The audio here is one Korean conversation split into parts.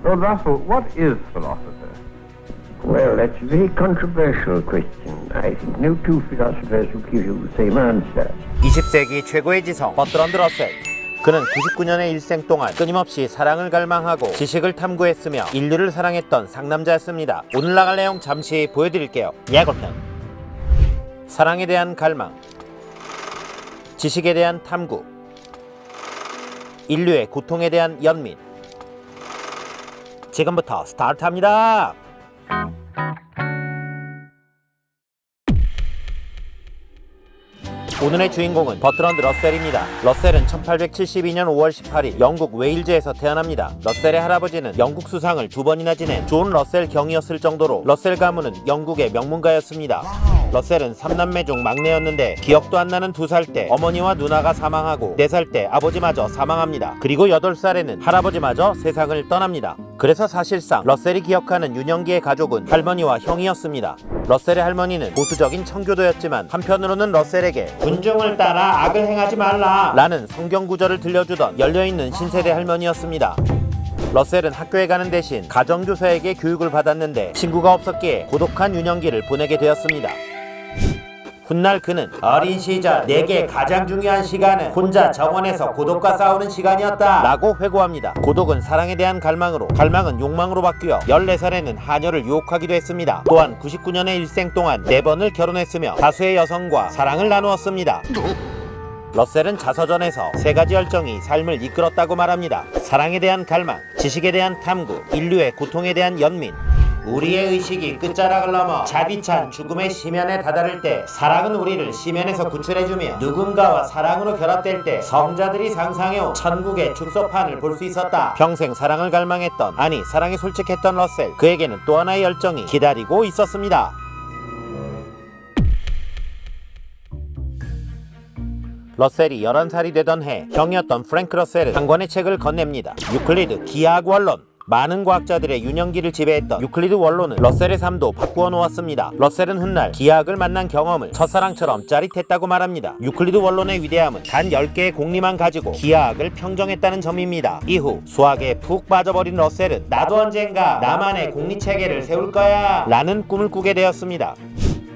Lord Russell, what is philosophy? Well, that's a very controversial question. I think no two philosophers will give you the same answer. 20세기 최고의 지성 버트런드 러셀. 그는 99년의 일생 동안 끊임없이 사랑을 갈망하고 지식을 탐구했으며 인류를 사랑했던 상남자였습니다. 오늘 나갈 내용 잠시 보여드릴게요. 예고편. 사랑에 대한 갈망, 지식에 대한 탐구, 인류의 고통에 대한 연민. 지금부터 스타트합니다. 오늘의 주인공은 버트런드 러셀입니다. 러셀은 1872년 5월 18일 영국 웨일즈에서 태어납니다. 러셀의 할아버지는 영국 수상을 2번이나 지낸 존 러셀 경이었을 정도로 러셀 가문은 영국의 명문가였습니다. 러셀은 3남매 중 막내였는데 기억도 안 나는 2살 때 어머니와 누나가 사망하고 4살 때 아버지마저 사망합니다. 그리고 8살에는 할아버지마저 세상을 떠납니다. 그래서 사실상 러셀이 기억하는 유년기의 가족은 할머니와 형이었습니다. 러셀의 할머니는 보수적인 청교도였지만 한편으로는 러셀에게 군중을 따라 악을 행하지 말라 라는 성경 구절을 들려주던 열려있는 신세대 할머니였습니다. 러셀은 학교에 가는 대신 가정교사에게 교육을 받았는데 친구가 없었기에 고독한 유년기를 보내게 되었습니다. 훗날 그는 어린 시절 내게 가장 중요한 시간은 혼자 정원에서 고독과 싸우는 시간이었다 라고 회고합니다. 고독은 사랑에 대한 갈망으로, 갈망은 욕망으로 바뀌어 14살에는 하녀를 유혹하기도 했습니다. 또한 99년의 일생 동안 4번을 결혼했으며 다수의 여성과 사랑을 나누었습니다. 러셀은 자서전에서 3가지 열정이 삶을 이끌었다고 말합니다. 사랑에 대한 갈망, 지식에 대한 탐구, 인류의 고통에 대한 연민. 우리의 의식이 끝자락을 넘어 자비찬 죽음의 심연에 다다를 때 사랑은 우리를 심연에서 구출해주며 누군가와 사랑으로 결합될 때 성자들이 상상해온 천국의 축소판을 볼 수 있었다. 평생 사랑을 갈망했던, 아니 사랑에 솔직했던 러셀. 그에게는 또 하나의 열정이 기다리고 있었습니다. 러셀이 11살이 되던 해 형이었던 프랭크 러셀은 한 권의 책을 건넵니다. 유클리드 기하학 원론. 많은 과학자들의 유년기를 지배했던 유클리드 원론은 러셀의 삶도 바꾸어 놓았습니다. 러셀은 훗날 기하학을 만난 경험을 첫사랑처럼 짜릿했다고 말합니다. 유클리드 원론의 위대함은 단 10개의 공리만 가지고 기하학을 평정했다는 점입니다. 이후 수학에 푹 빠져버린 러셀은 나도 언젠가 나만의 공리체계를 세울 거야 라는 꿈을 꾸게 되었습니다.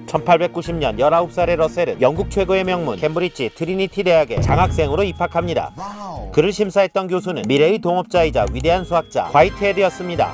1890년 19살의 러셀은 영국 최고의 명문 캠브리지 트리니티 대학에 장학생으로 입학합니다. 그를 심사했던 교수는 미래의 동업자이자 위대한 수학자 화이트헤드였습니다.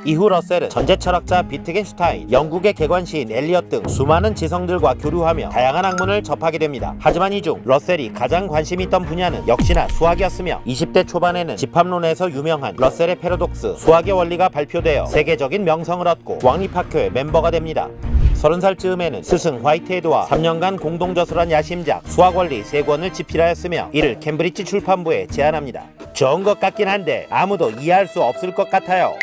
이후 러셀은 전제 철학자 비트겐슈타인, 영국의 개관시인 엘리엇 등 수많은 지성들과 교류하며 다양한 학문을 접하게 됩니다. 하지만 이 중 러셀이 가장 관심이 있던 분야는 역시나 수학이었으며 20대 초반에는 집합론에서 유명한 러셀의 패러독스, 수학의 원리가 발표되어 세계적인 명성을 얻고 왕립학교의 멤버가 됩니다. 30살 즈음에는 스승 화이트헤드와 3년간 공동 저술한 야심작 수학원리 3권을 집필하였으며 이를 캠브리지 출판부에 제안합니다. 좋은 것 같긴 한데 아무도 이해할 수 없을 것 같아요.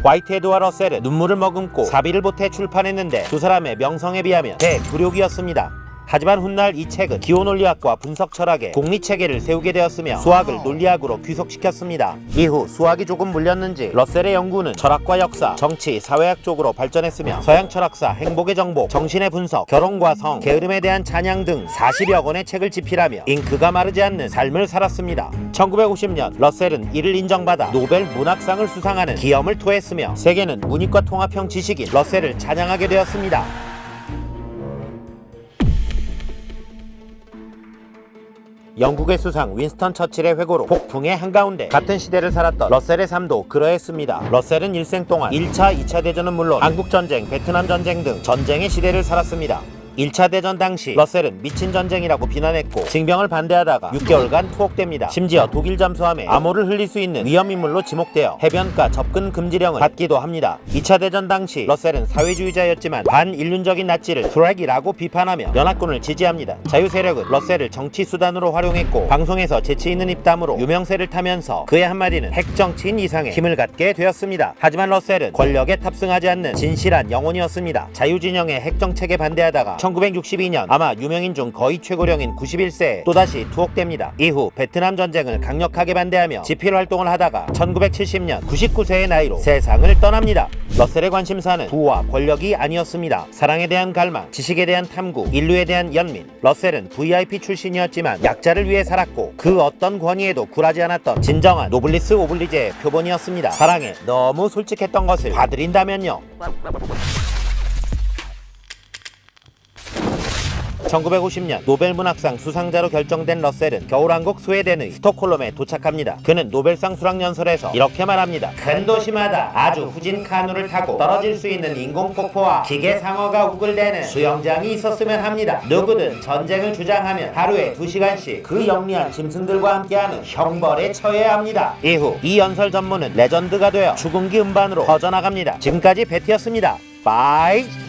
화이트헤드와 러셀은 눈물을 머금고 사비를 보태 출판했는데 두 사람의 명성에 비하면 대굴욕이었습니다. 하지만 훗날 이 책은 기호논리학과 분석철학의 공리체계를 세우게 되었으며 수학을 논리학으로 귀속시켰습니다. 이후 수학이 조금 물렸는지 러셀의 연구는 철학과 역사, 정치, 사회학 쪽으로 발전했으며 서양 철학사, 행복의 정복, 정신의 분석, 결혼과 성, 게으름에 대한 찬양 등 40여 권의 책을 집필하며 잉크가 마르지 않는 삶을 살았습니다. 1950년 러셀은 이를 인정받아 노벨 문학상을 수상하는 기염을 토했으며 세계는 문이과 통합형 지식인 러셀을 찬양하게 되었습니다. 영국의 수상 윈스턴 처칠의 회고로 폭풍의 한가운데 같은 시대를 살았던 러셀의 삶도 그러했습니다. 러셀은 일생 동안 1차, 2차 대전은 물론 한국전쟁, 베트남전쟁 등 전쟁의 시대를 살았습니다. 1차 대전 당시 러셀은 미친 전쟁이라고 비난했고 징병을 반대하다가 6개월간 투옥됩니다. 심지어 독일 잠수함에 암호를 흘릴 수 있는 위험인물로 지목되어 해변가 접근 금지령을 받기도 합니다. 2차 대전 당시 러셀은 사회주의자였지만 반인륜적인 나치를 트랙이라고 비판하며 연합군을 지지합니다. 자유세력은 러셀을 정치수단으로 활용했고 방송에서 재치있는 입담으로 유명세를 타면서 그의 한마디는 핵정치인 이상의 힘을 갖게 되었습니다. 하지만 러셀은 권력에 탑승하지 않는 진실한 영혼이었습니다. 자유진영의 핵정책에 반대하다가 1962년 아마 유명인 중 거의 최고령인 91세에 또다시 투옥됩니다. 이후 베트남 전쟁을 강력하게 반대하며 집필 활동을 하다가 1970년 99세의 나이로 세상을 떠납니다. 러셀의 관심사는 부와 권력이 아니었습니다. 사랑에 대한 갈망, 지식에 대한 탐구, 인류에 대한 연민. 러셀은 VIP 출신이었지만 약자를 위해 살았고 그 어떤 권위에도 굴하지 않았던 진정한 노블리스 오블리제의 표본이었습니다. 사랑에 너무 솔직했던 것을 봐드린다면요. 1950년 노벨문학상 수상자로 결정된 러셀은 겨울왕국 스웨덴의 스톡홀름에 도착합니다. 그는 노벨상 수락연설에서 이렇게 말합니다. 큰 도시마다 아주 후진 카누를 타고 떨어질 수 있는 인공폭포와 기계상어가 우글대는 수영장이 있었으면 합니다. 누구든 전쟁을 주장하면 하루에 2시간씩 그 영리한 짐승들과 함께하는 형벌에 처해야 합니다. 이후 이 연설 전문은 레전드가 되어 죽음기 음반으로 퍼져나갑니다. 지금까지 베티였습니다. 바이.